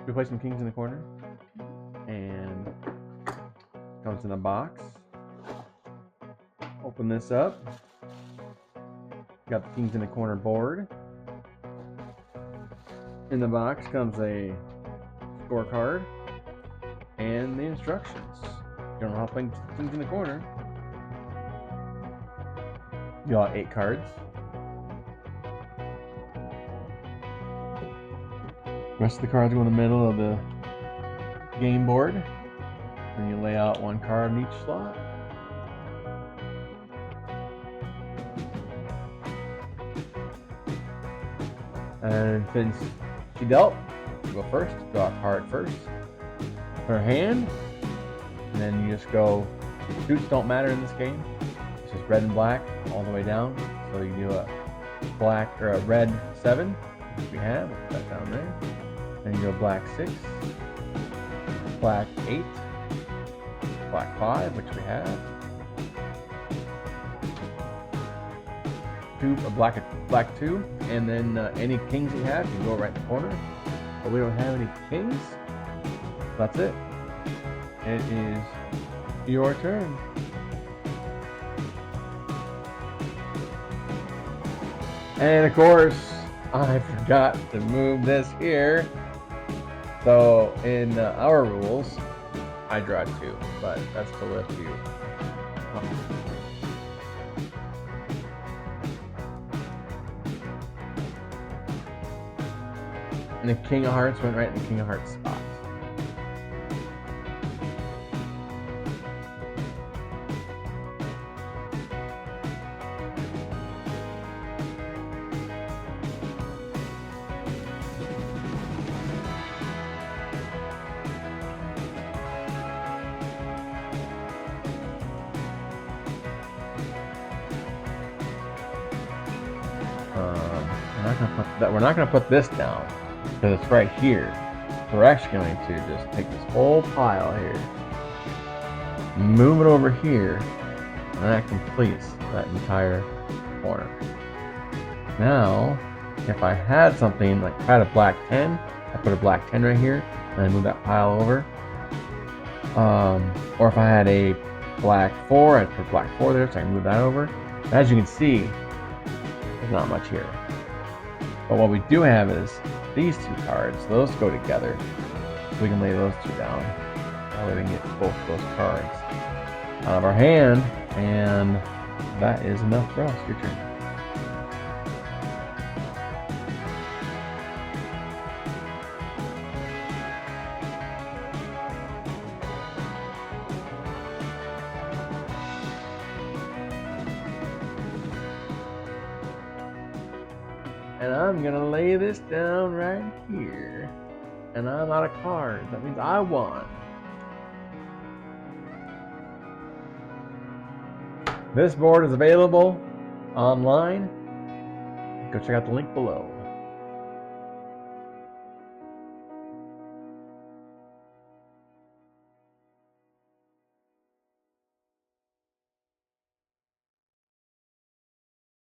We play some kings in the corner, and comes in a box. Open this up. Got the kings in the corner board. In the box comes a scorecard and the instructions. You don't know how to play kings in the corner. You got 8 cards. The rest of the cards go in the middle of the game board. And you lay out 1 card in each slot. And since she dealt, you go first. Draw a card first. Her hand. And then you just go. Suits don't matter in this game. It's just red and black all the way down. So you do a black or a red 7, which we have. Put that down there. Then you go black 6, black 8, black 5, which we have. Black 2, and then any kings you have, you can go right in the corner. But we don't have any kings. That's it. It is your turn. And of course, I forgot to move this here. So in our rules, I draw 2, but that's to lift you. And the King of Hearts went right in the King of Hearts spot. We're not going to put this down because it's right here. So we're actually going to just take this whole pile here, move it over here, and that completes that entire corner. Now, if I had something like, if I had a black 10, I put a black 10 right here, and I move that pile over. Or if I had a black 4, I'd put black 4 there, so I can move that over. But as you can see, there's not much here. But what we do have is these 2 cards. Those go together. So we can lay those 2 down. That way we can get both those cards out of our hand. And that is enough for us. Your turn. And I'm gonna lay this down right here. And I'm out of cards. That means I won. This board is available online. Go check out the link below.